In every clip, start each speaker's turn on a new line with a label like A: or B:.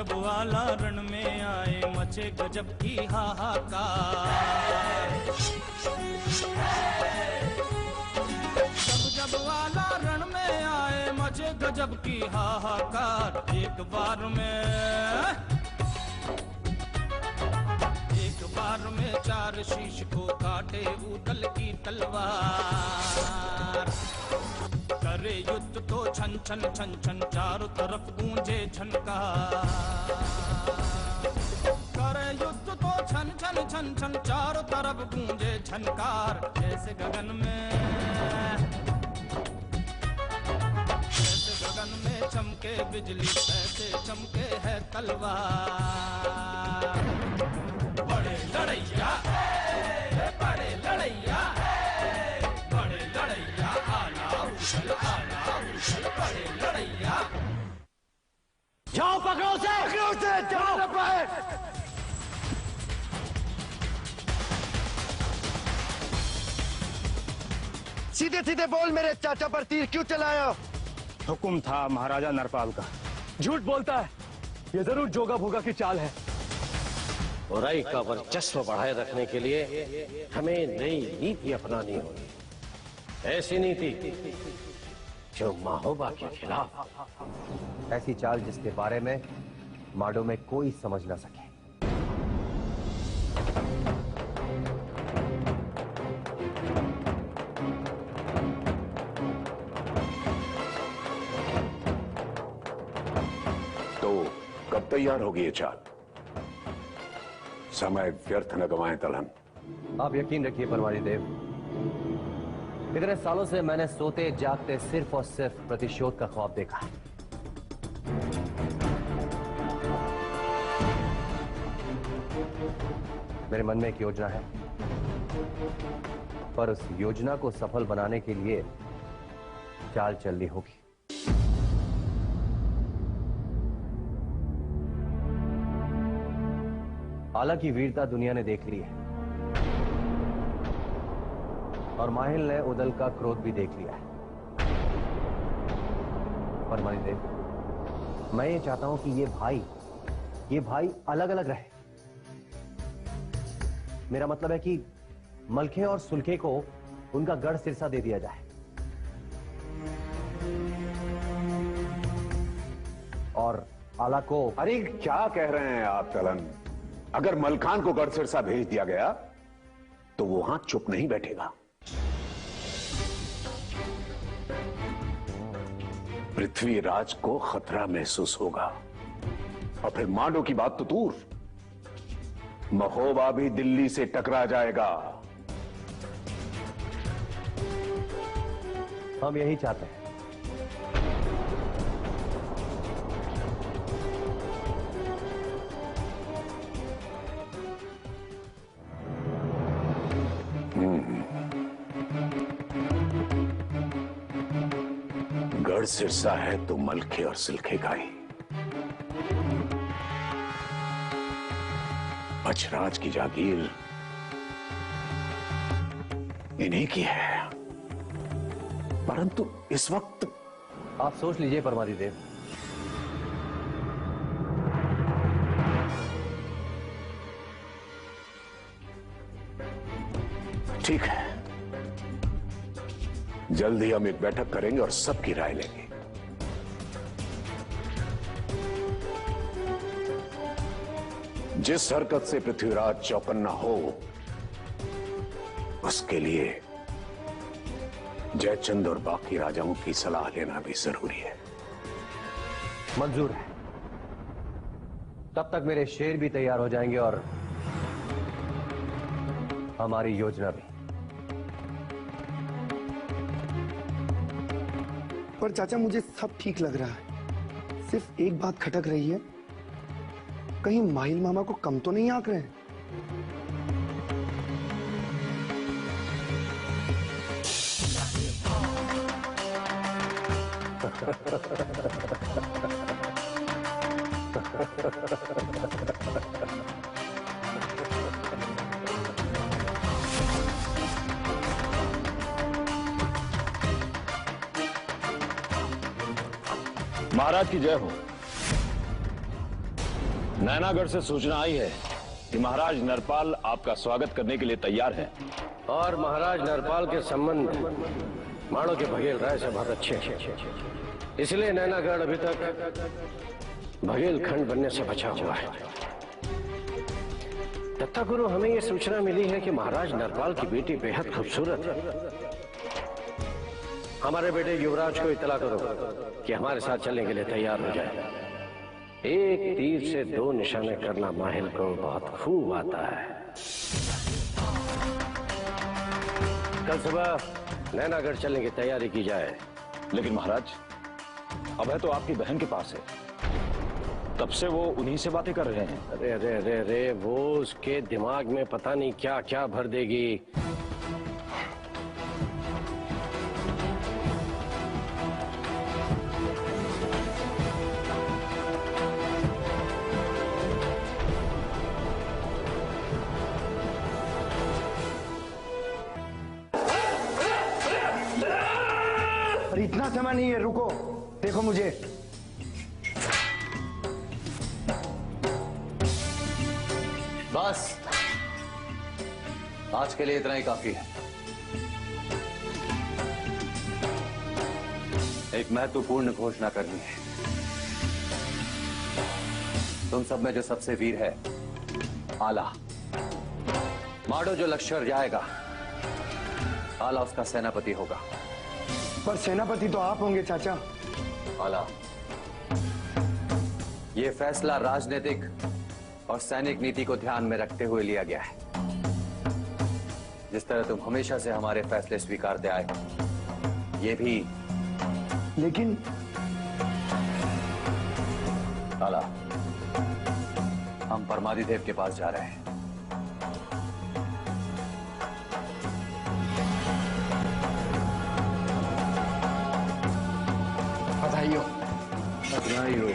A: जब वाला रण में आए मचे गजब की हाहाकार। जब वाला रण में आए मचे गजब की हाहाकार। एक बार में चार शीश को काटे उदल की तलवार। करे युद्ध तो छन छन छन छन चारों तरफ गूंजे झनकार। करे युद्ध तो छन छन छन छन चारों तरफ गूंजे झनकार। जैसे गगन में चमके बिजली ऐसे चमके है तलवार। बड़े लड़ैया बड़े लड़ैया बड़े लड़ैया आला उछल बड़े लड़ैया।
B: जाओ पकड़ो उसे जाओ।
C: सीधे सीधे बोल, मेरे चाचा पर तीर क्यों चलाया?
D: हुक्म था महाराजा नरपाल का।
B: झूठ बोलता है, ये जरूर जोगा भोगा की चाल है।
E: बुराई का वर्चस्व बढ़ाए रखने के लिए हमें नई नीति अपनानी होगी। ऐसी नीति जो महोबा के खिलाफ।
F: ऐसी चाल जिसके बारे में माडो में कोई समझ ना सके।
G: कब तैयार होगी ये चाल? समय व्यर्थ न गवाएं तलहन।
F: आप यकीन रखिए परवारी देव, इतने सालों से मैंने सोते जागते सिर्फ और सिर्फ प्रतिशोध का ख्वाब देखा है। मेरे मन में एक योजना है, पर उस योजना को सफल बनाने के लिए चाल चलनी होगी। आला की वीरता दुनिया ने देख ली है और माहिल ने उदल का क्रोध भी देख लिया है। परमानी देव, मैं ये चाहता हूं कि ये भाई अलग अलग रहे। मेरा मतलब है कि मलखे और सुलखे को उनका गढ़ सिरसा दे दिया जाए और आला को।
G: अरे क्या कह रहे हैं आप तलन? अगर मलखान को गढ़ सिरसा भेज दिया गया तो वो वहां चुप नहीं बैठेगा। पृथ्वीराज को खतरा महसूस होगा और फिर मांडो की बात तो दूर, महोबा भी दिल्ली से टकरा जाएगा।
F: हम यही चाहते हैं।
G: गढ़ सिरसा है तो मलखे और सिलखे का ही। बछराज की जागीर इन्हीं की है, परंतु इस वक्त
F: आप सोच लीजिए परमादी देव।
G: ठीक है, जल्द ही हम एक बैठक करेंगे और सबकी राय लेंगे। जिस हरकत से पृथ्वीराज चौकन्ना हो, उसके लिए जयचंद और बाकी राजाओं की सलाह लेना भी जरूरी है।
F: मंजूर है। तब तक मेरे शेर भी तैयार हो जाएंगे और हमारी योजना भी।
C: पर चाचा, मुझे सब ठीक लग रहा है, सिर्फ एक बात खटक रही है, कहीं माहिल मामा को कम तो नहीं आंक रहे हैं?
D: महाराज की जय हो।
H: नैनागढ़ से सूचना आई है कि महाराज नरपाल आपका स्वागत करने के लिए तैयार है।
E: और महाराज नरपाल के संबंध माड़ो के बघेल राय से बहुत अच्छे हैं, इसलिए नैनागढ़ अभी तक बघेल खंड बनने से बचा हुआ है। दत्ता गुरु, हमें यह सूचना मिली है कि महाराज नरपाल की बेटी बेहद खूबसूरत है। हमारे बेटे युवराज को इतला करो कि हमारे साथ चलने के लिए तैयार हो जाए। एक तीर से दो निशाने करना माहिल को बहुत खूब आता है। कल सुबह नैनागढ़ चलने की तैयारी की जाए।
H: लेकिन महाराज, अभय तो आपकी बहन के पास है, तब से वो उन्हीं से बातें कर रहे हैं।
E: अरे अरे अरे अरे, वो उसके दिमाग में पता नहीं क्या क्या भर देगी।
C: अरे इतना समय नहीं है, रुको, देखो मुझे।
F: बस आज के लिए इतना ही काफी है। एक महत्वपूर्ण घोषणा करनी है। तुम सब में जो सबसे वीर है, आला माड़ो जो लश्कर जाएगा, आला उसका सेनापति होगा।
C: पर सेनापति तो आप होंगे चाचा।
F: आला, यह फैसला राजनीतिक और सैनिक नीति को ध्यान में रखते हुए लिया गया है। जिस तरह तुम हमेशा से हमारे फैसले स्वीकारते आए, ये भी।
C: लेकिन
F: आला, हम परमादिदेव के पास जा रहे हैं।
C: बधाई हो।
F: बधाई हो।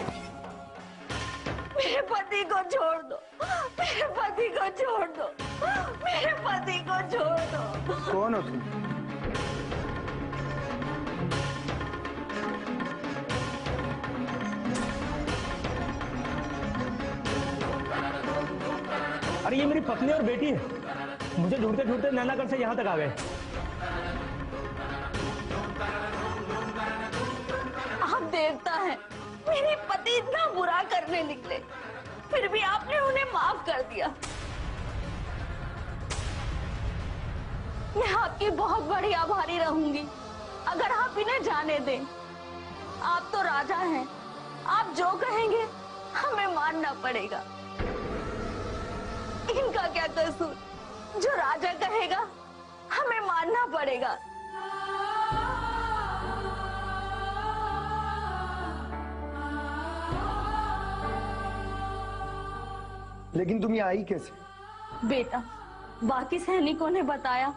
I: मेरे पति को छोड़ दो, मेरे पति को छोड़ दो, मेरे पति को छोड़ दो।
C: कौन हो तुम?
B: अरे ये मेरी पत्नी और बेटी है। मुझे ढूंढते ढूंढते नैनागढ़ से यहाँ तक आ गए।
I: आप देवता हैं, मेरे पति इतना बुरा करने निकले, फिर भी आपने उन्हें माफ कर दिया। मैं आपकी बहुत बड़ी आभारी रहूंगी अगर आप इन्हें जाने दें। आप तो राजा हैं, आप जो कहेंगे हमें मानना पड़ेगा। इनका क्या कसूर, जो राजा कहेगा हमें मानना पड़ेगा।
C: लेकिन तुम ये आई कैसे?
I: बेटा, बाकी सैनिकों ने बताया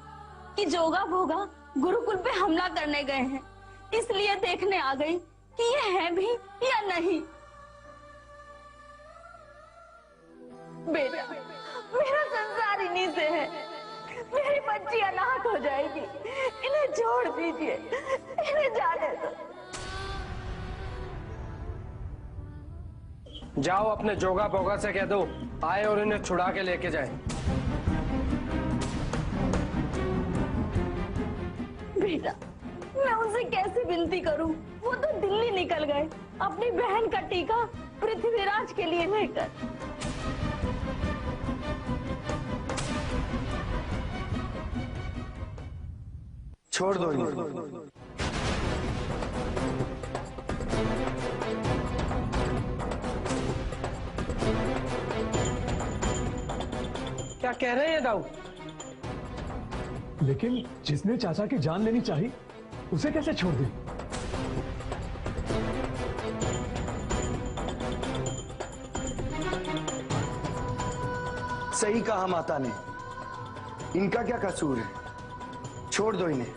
I: कि जोगा भोगा गुरुकुल पे हमला करने गए हैं, इसलिए देखने आ गई कि ये है भी या नहीं। बेटा, मेरा संसार इन्हीं से है। मेरी बच्ची अनाथ हो जाएगी, इन्हें छोड़ दीजिए, इन्हें जाने दो।
J: जाओ अपने जोगा बोगा से कह दो आए और इन्हें छुड़ा के लेके जाए।
I: बेटा, मैं उनसे कैसे विनती करूं? वो तो दिल्ली निकल गए अपनी बहन का टीका पृथ्वीराज के लिए लेकर।
C: छोड़ दो इन्हें।
J: क्या कह रहे हैं दाऊ?
B: लेकिन जिसने चाचा की जान लेनी चाहिए, उसे कैसे छोड़ दी?
C: सही कहा माता ने, इनका क्या कसूर है? छोड़ दो इन्हें।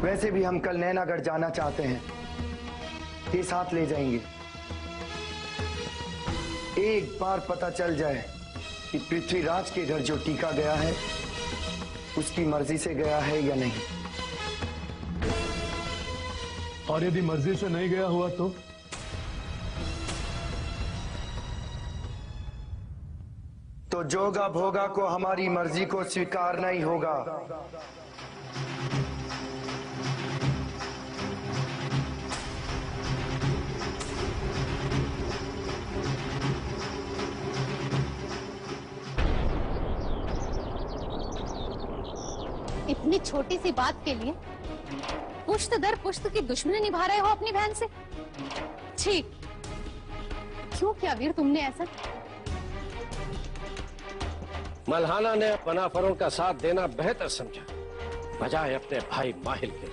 C: वैसे भी हम कल नैनागढ़ जाना चाहते हैं, ये साथ ले जाएंगे। एक बार पता चल जाए कि पृथ्वीराज के घर जो टीका गया है उसकी मर्जी से गया है या नहीं।
K: और यदि मर्जी से नहीं गया हुआ
C: तो जोगा भोगा को हमारी मर्जी को स्वीकारना ही होगा।
L: इतनी छोटी सी बात के लिए पुश्त दर पुश्त की दुश्मनी निभा रहे हो अपनी बहन से? ठीक, क्यों किया वीर तुमने ऐसा?
E: मल्हाना ने बनाफरों का साथ देना बेहतर समझा बजाय अपने भाई माहिल के।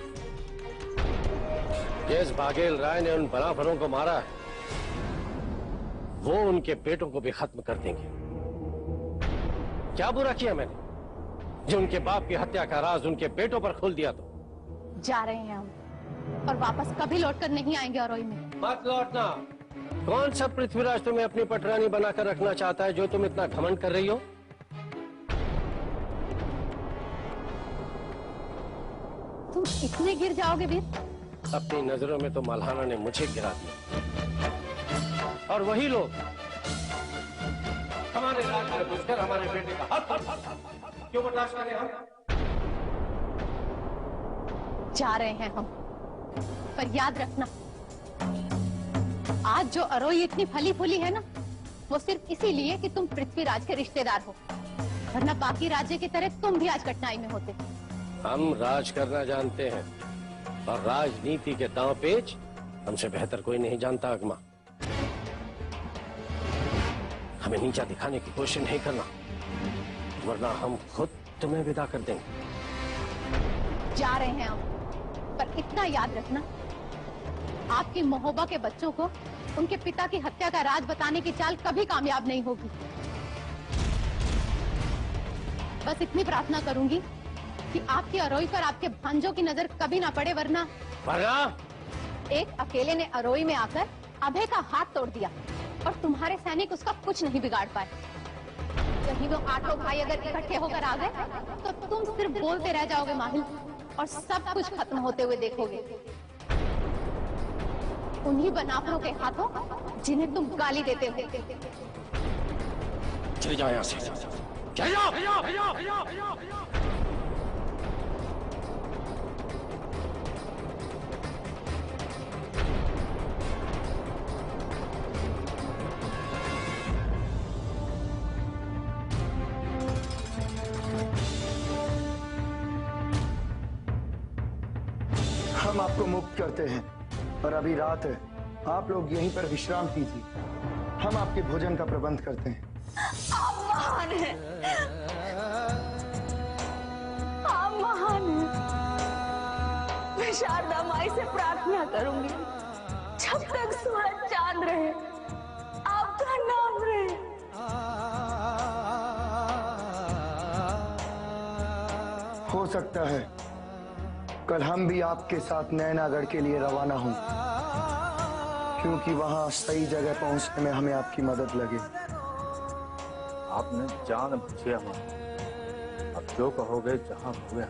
E: जिस बाघेल राय ने उन बनाफरों को मारा है वो उनके बेटों को भी खत्म कर देंगे। क्या बुरा किया मैंने जो उनके बाप की हत्या का राज उनके बेटों पर खोल दिया? तो
L: जा रहे हैं हम और वापस कभी लौटकर नहीं आएंगे अरोई में।
E: मत लौटना। कौन सा पृथ्वीराज तुम्हें अपनी पटरानी बनाकर रखना चाहता है जो तुम इतना घमंड कर रही हो?
L: तुम इतने गिर जाओगे वीर?
E: अपनी नजरों में तो मल्हाना ने मुझे गिरा दिया और वही लोग हमारे राज में घुसकर हमारे बेटे का हाथ क्यों बर्दाश्त करें हम?
L: जा रहे हैं हम, पर याद रखना आज जो अरोई इतनी फली फूली है ना वो सिर्फ इसीलिए कि तुम पृथ्वीराज के रिश्तेदार हो, वरना बाकी राज्य की तरह तुम भी आज कठिनाई में होते।
E: हम राज करना जानते हैं और राजनीति के दांव पेच हमसे बेहतर कोई नहीं जानता। अगमा, हमें नीचा दिखाने की कोशिश नहीं करना वरना हम खुद तुम्हें विदा कर देंगे।
L: जा रहे हैं हम, पर इतना याद रखना आपकी महोबा के बच्चों को उनके पिता की हत्या का राज बताने की चाल कभी कामयाब नहीं होगी। बस इतनी प्रार्थना करूंगी कि आपकी अरोई पर आपके भांजों की नजर कभी ना पड़े, वरना एक अकेले ने अरोई में आकर अभय का हाथ तोड़ दिया और तुम्हारे सैनिक उसका कुछ नहीं बिगाड़ पाए। कहीं वो आठों भाई अगर इकट्ठे होकर आ गए तो तुम सिर्फ बोलते रह जाओगे माहिल और सब कुछ खत्म होते हुए देखोगे। उन्हीं बनाफरों के हाथों जिन्हें तुम गाली देते हो।
E: चले जाओ यहाँ से, चले जाओ।
C: हम आपको मुक्त करते हैं और अभी रात है, आप लोग यहीं पर विश्राम कीजिए। हम आपके भोजन का प्रबंध करते हैं।
I: आप महान हैं, आप महान हैं। मैं शारदा माई से प्रार्थना करूंगी जब तक सूरज चांद रहे आपका नाम रहे।
C: हो सकता है कल हम भी आपके साथ नैनागढ़ के लिए रवाना हों, क्योंकि वहां सही जगह पहुंचने में हमें आपकी मदद लगे।
M: आपने जान बूझे हमारा, अब जो कहोगे जहां होगे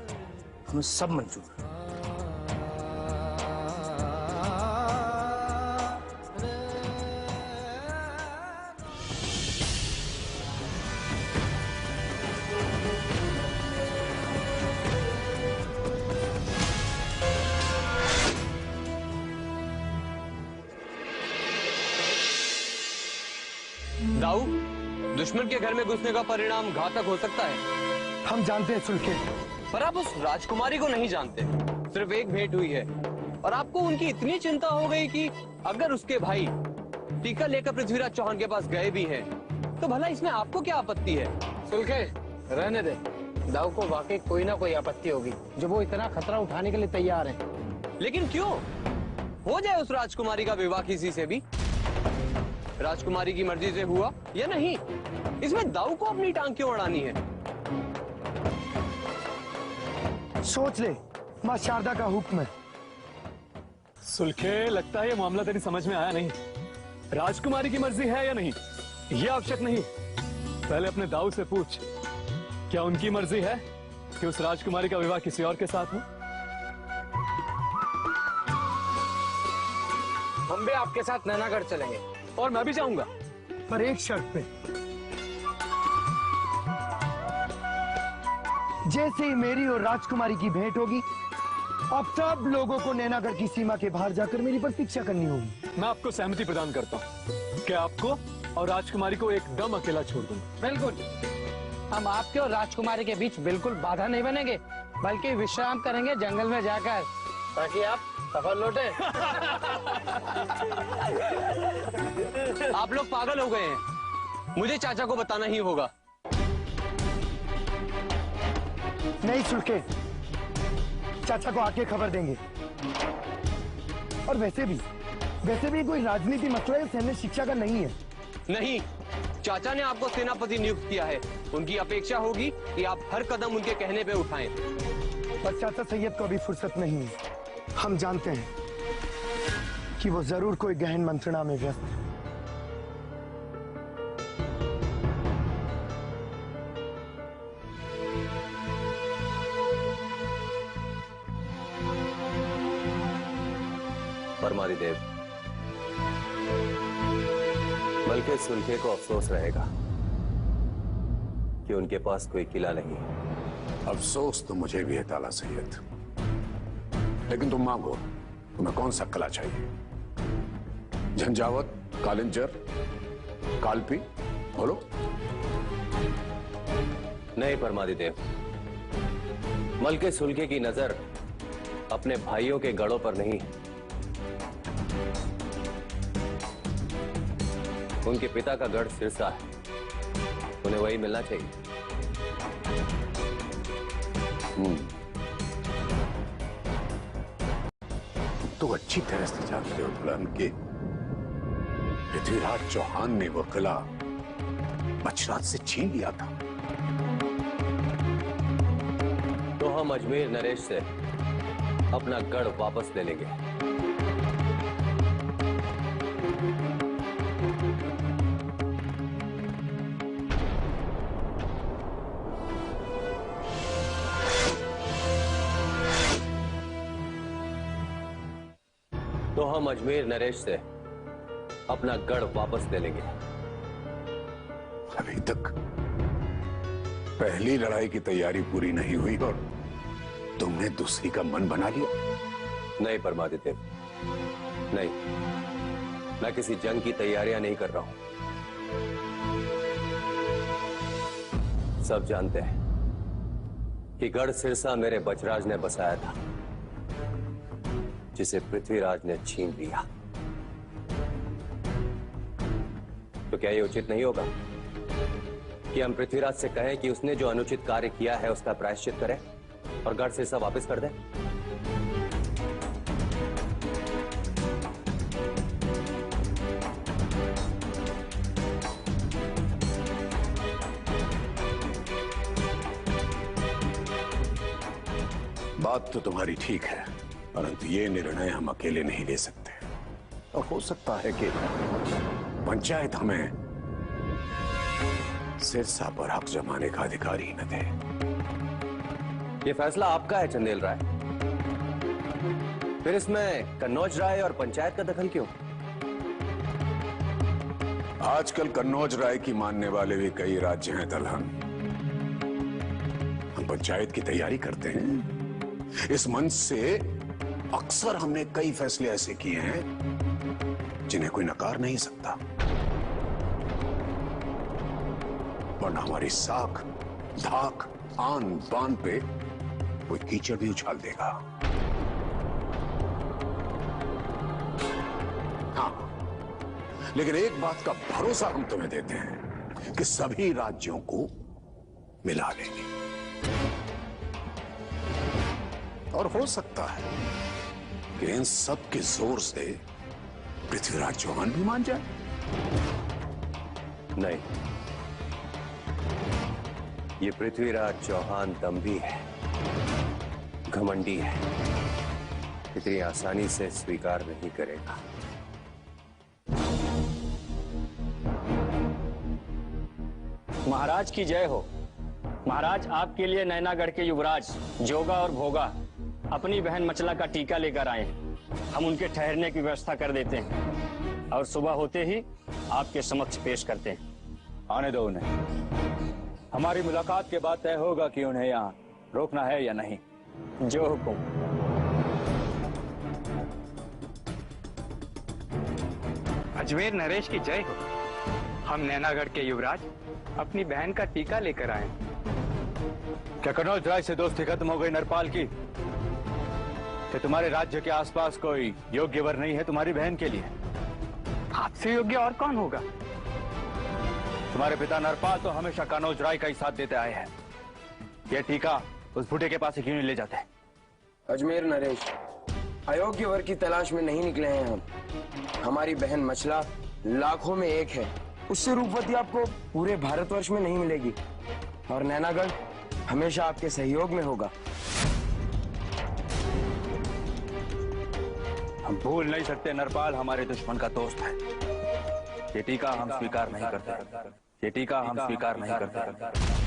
M: हमें सब मंजूर है।
J: दाऊ, दुश्मन के घर में घुसने का परिणाम घातक हो सकता है।
C: हम जानते हैं सुल्के,
J: पर आप उस राजकुमारी को नहीं जानते। सिर्फ एक भेंट हुई है और आपको उनकी इतनी चिंता हो गई कि अगर उसके भाई टीका लेकर पृथ्वीराज चौहान के पास गए भी हैं, तो भला इसमें आपको क्या आपत्ति है?
N: सुल्के, रहने दे। दाऊ को वाकई कोई ना कोई आपत्ति होगी जो वो इतना खतरा उठाने के लिए तैयार है।
J: लेकिन क्यों? हो जाए उस राजकुमारी का विवाह किसी से भी। राजकुमारी की मर्जी से हुआ या नहीं, इसमें दाऊ को अपनी टांग क्यों अड़ानी है?
C: सोच ले, मां शारदा का हुक्म है।
K: सुल्खे, लगता है ये मामला तेरी समझ में आया नहीं। राजकुमारी की मर्जी है या नहीं ये आवश्यक नहीं, पहले अपने दाऊ से पूछ क्या उनकी मर्जी है कि उस राजकुमारी का विवाह किसी और के साथ हो।
N: हम भी आपके साथ नैनागढ़ चलेंगे।
K: और मैं भी जाऊंगा,
C: पर एक शर्त पे। जैसे ही मेरी और राजकुमारी की भेंट होगी, अब सब लोगों को नैनागढ़ की सीमा के बाहर जाकर मेरी प्रतीक्षा करनी होगी।
K: मैं आपको सहमति प्रदान करता हूँ कि आपको और राजकुमारी को एकदम अकेला छोड़ दूंगा।
N: बिल्कुल, हम आपके और राजकुमारी के बीच बिल्कुल बाधा नहीं बनेंगे, बल्कि विश्राम करेंगे जंगल में जाकर, ताकि आप सफल लौटे।
J: आप लोग पागल हो गए हैं, मुझे चाचा को बताना ही होगा।
C: नहीं सुलके, चाचा को आके खबर देंगे। और वैसे भी कोई राजनीति मसला या सैन्य शिक्षा का नहीं है।
J: नहीं, चाचा ने आपको सेनापति नियुक्त किया है, उनकी अपेक्षा होगी कि आप हर कदम उनके कहने पे उठाएं।
C: पर चाचा सैयद को अभी फुर्सत नहीं है। हम जानते हैं कि वो जरूर कोई गहन मंत्रणा में व्यस्त है।
F: परमारी देव, मलके सुलखे को अफसोस रहेगा कि उनके पास कोई किला नहीं है।
G: अफसोस तो मुझे भी है ताला सैयद, लेकिन तुम मांगो, तुम्हें कौन सा किला चाहिए? झंझावत, कालिंजर, कालपी, बोलो।
F: नहीं परमारी देव, मलके सुलखे की नजर अपने भाइयों के गढ़ों पर नहीं, उनके पिता का गढ़ सिरसा है, उन्हें वही मिलना चाहिए।
G: तो अच्छी तरह से जानते हो दुल्हन के पृथ्वीराज चौहान ने वो किला बचराज से छीन लिया था।
F: तो हम अजमेर नरेश से अपना गढ़ वापस ले लेंगे। तो हम अजमेर नरेश से अपना गढ़ वापस ले लेंगे।
G: अभी तक पहली लड़ाई की तैयारी पूरी नहीं हुई और तुमने दूसरी का मन बना लिया।
F: नहीं परमादित्य, नहीं, मैं किसी जंग की तैयारियां नहीं कर रहा हूं। सब जानते हैं कि गढ़ सिरसा मेरे बचराज ने बसाया था, जिसे पृथ्वीराज ने छीन लिया। तो क्या यह उचित नहीं होगा कि हम पृथ्वीराज से कहें कि उसने जो अनुचित कार्य किया है उसका प्रायश्चित करे और गढ़ सिरसा वापस कर दे?
G: बात तो तुम्हारी ठीक है, परंतु ये निर्णय हम अकेले नहीं ले सकते और हो सकता है कि पंचायत हमें सिरसा पर हक जमाने का अधिकार ही न दे।
F: ये फैसला आपका है चंदेल राय, फिर इसमें कन्नौज राय और पंचायत का दखल क्यों?
G: आजकल कन्नौज राय की मानने वाले भी कई राज्य हैं दलहन। हम पंचायत की तैयारी करते हैं। इस मंच से अक्सर हमने कई फैसले ऐसे किए हैं जिन्हें कोई नकार नहीं सकता, वरना हमारी साख, धाक, आन बान पे कोई कीचड़ भी उछाल देगा। हाँ, लेकिन एक बात का भरोसा हम तुम्हें देते हैं कि सभी राज्यों को मिला लेंगे और हो सकता है कि इन सब के जोर से पृथ्वीराज चौहान भी मान जाए।
F: नहीं, ये पृथ्वीराज चौहान दंभी है, घमंडी है, इतनी आसानी से स्वीकार नहीं करेगा।
D: महाराज की जय हो। महाराज, आपके लिए नैनागढ़ के युवराज जोगा और भोगा अपनी बहन मचला का टीका लेकर आए हैं। हम उनके ठहरने की व्यवस्था कर देते हैं। और सुबह होते ही आपके समक्ष पेश करते हैं।
H: आने दो उन्हें। हमारी मुलाकात के बाद तय होगा कि उन्हें यहाँ रोकना है या नहीं।
D: जो हुकुम।
O: अजमेर नरेश की जय हो। हम नैनागढ़ के युवराज अपनी बहन का टीका लेकर आए।
H: क्या कनौज राय से दोस्ती खत्म हो गई नरपाल की? कि तुम्हारे राज्य के आसपास कोई योग्य वर नहीं है तुम्हारी बहन के लिए?
O: आपसे योग्य और कौन होगा?
H: तुम्हारे पिता नरपाल तो हमेशा कनौज राय का ही साथ देते आए हैं। यह टीका उस बूढ़े के पास क्यों नहीं ले जाते?
P: अजमेर नरेश, अयोग्य वर की तलाश में नहीं निकले हैं हम। हमारी बहन मछला लाखों में एक है। उससे रूपवती आपको पूरे भारतवर्ष में नहीं मिलेगी और नैनागढ़ हमेशा आपके सहयोग में होगा।
H: हम भूल नहीं सकते नरपाल हमारे दुश्मन का दोस्त है। ये टीका हम स्वीकार नहीं करते। ये टीका हम स्वीकार नहीं करते।